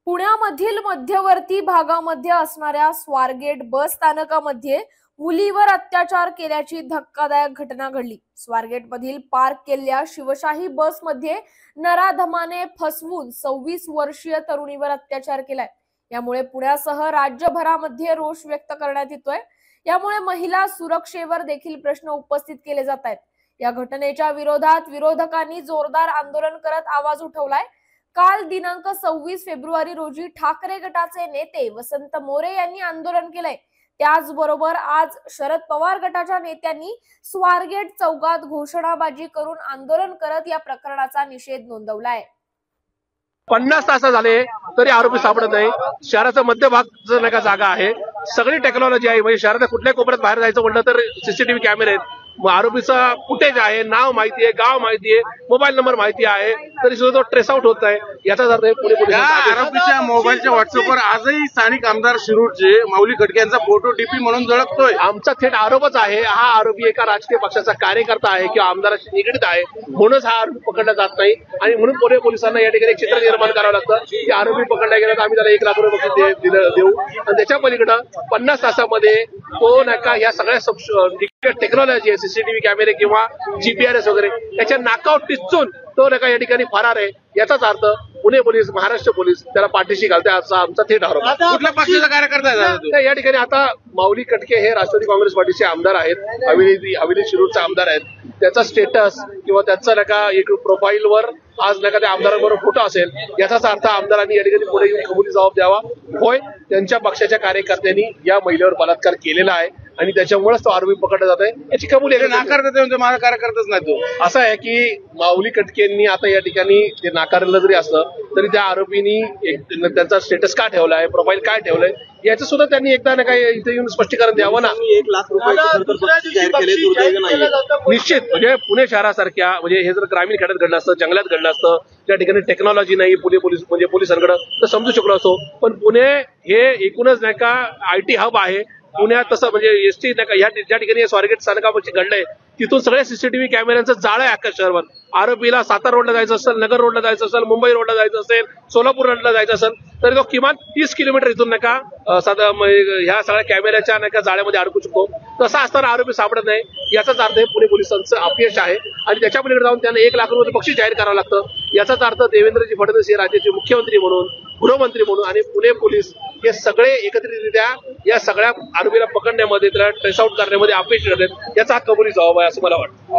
पुण्यामधील मध्यवर्ती भागामध्ये असणाऱ्या स्वारगेट बस स्थानकामध्ये मुलीवर अत्याचार केल्याची धक्कादायक घटना घडली। स्वारगेटमधील पार्क केलेल्या शिवशाही बसमध्ये नराधमाने फसवून 26 वर्षीय तरुणीवर अत्याचार केलाय। यामुळे पुण्यासह राज्यभरामध्ये रोष व्यक्त करण्यात येतोय। यामुळे महिला सुरक्षेवर देखील प्रश्न उपस्थित केले जात आहेत। या घटनेच्या विरोधात विरोधकांनी जोरदार आंदोलन करत आवाज उठवलाय। काल दिनांक 26 फेब्रुवारी रोजी ठाकरे गटाचे नेते वसंत मोरे यांनी आंदोलन केलंय। त्याचबरोबर आज शरद पवार गटाच्या नेत्यांनी स्वारगेट चौकात घोषणाबाजी करून आंदोलन करत या प्रकरणाचा निषेध नोंदवलाय। 50 तास झाले तरी आरोपी सापडत नाही। शहराचा मध्यभाग नाही जागा आहे, सगळी टेक्नॉलॉजी आहे, म्हणजे शहराच्या कुठल्याही कोपऱ्यात बाहेर जायचं म्हटलं तर सीसीटीव्ही कॅमेरे आहेत, आरोपीचा फुटेज आहे, नाव माहिती आहे, गाव माहिती आहे, मोबाईल नंबर माहिती आहे, तरी सुद्धा तो ट्रेस आउट होत आहे। याचाच अर्थ पुणे पोलीस आरोपीच्या मोबाईलच्या व्हॉट्सअपवर आजही स्थानिक आमदार शिरूरचे माऊली खटके यांचा फोटो डीपी म्हणून झळकतोय। आमचा थेट आरोपच आहे, हा आरोपी एका राजकीय पक्षाचा कार्यकर्ता आहे किंवा आमदाराशी निगडीत आहे, म्हणूनच हा आरोपी पकडला जात नाही। आणि म्हणून पुणे पोलिसांना या ठिकाणी एक चित्र निर्माण करावं लागतं की आरोपी पकडला गेला तर आम्ही त्याला 1 लाख रुपये देऊ, आणि त्याच्या पलीकडे 50 तासामध्ये तो नाही का या सगळ्या टेक्नॉलॉजी आहे, सीसीटीव्ही कॅमेरे किंवा जीपीआरएस वगैरे, त्याच्या नाकावर टिचून तो नाही का या ठिकाणी फरार आहे। याचाच अर्थ पुणे पोलीस, महाराष्ट्र पोलीस त्याला पाठीशी घालते असा आमचा थेट आरोप आहे। कुठल्या पक्षाचा कार्यकर्ता आहे? या ठिकाणी आता माऊली खटके हे राष्ट्रवादी काँग्रेस पार्टीचे आमदार आहेत, हवेली शिरूरचे आमदार आहेत। त्याचा स्टेटस किंवा त्याचा नाही का एक प्रोफाईलवर आज नाही का त्या आमदारांबरोबर फोटो असेल, याचाच अर्थ आमदारांनी या ठिकाणी पुढे येऊन कबुली जबाब द्यावा। होय, त्यांच्या पक्षाच्या कार्यकर्त्यांनी या महिलेवर बलात्कार केलेला आहे आणि त्याच्यामुळेच तो आरोपी पकडला जात आहे, याची कबुली नाकारतात म्हणजे माझा कार्यकर्ताच नाही तो। असं आहे की माऊली खटकेंनी आता या ठिकाणी ते नाकारलं जरी असलं तरी त्या आरोपींनी त्यांचा स्टेटस का ठेवलाय, प्रोफाईल काय ठेवलंय, याचं सुद्धा त्यांनी एकदा ना काय इथे येऊन स्पष्टीकरण द्यावं ना। 1 लाख रुपये निश्चित, म्हणजे पुणे शहरासारख्या, म्हणजे हे जर ग्रामीण खेड्यात घडलं असतं, जंगलात घडलं असतं, त्या ठिकाणी टेक्नॉलॉजी नाही पुणे पोलिसांकडे, तर समजू शकलो असतो। पण पुणे हे एकूणच नाही का IT हब आहे। पुण्यात तसं म्हणजे एसटी नाही का ज्या ठिकाणी स्वारगेट स्थानकापाशी घडलंय तिथून सगळ्या सीसीटीव्ही कॅमेऱ्यांचं जाळं आहे अख्ख्या शहरावर। आरोपीला सातारा रोडला जायचं असेल, नगर रोडला जायचं असेल, मुंबई रोडला जायचं असेल, सोलापूर रोडला जायचं असेल, तरी तो किमान 30 किलोमीटर इथून नाही का ह्या सगळ्या कॅमेऱ्याच्या नाही का जाळ्यामध्ये अडकू शकतो। तसा असताना आरोपी सापडत नाही, याचाच अर्थ हे पुणे पोलिसांचं अपयश आहे आणि त्याच्या पलीकडे जाऊन त्यांना 1 लाख रुपये बक्षीस जाहीर करावं लागतं। याचाच अर्थ देवेंद्रजी फडणवीस हे राज्याचे मुख्यमंत्री म्हणून, गृहमंत्री म्हणून आणि पुणे पोलीस हे सगळे एकत्रितरित्या या सगळ्या आरोपीला पकडण्यामध्ये, त्याला ट्रेस आउट करण्यामध्ये अपयशी ठरले, याचा हा कबुली जबाब आहे असं मला वाटतं।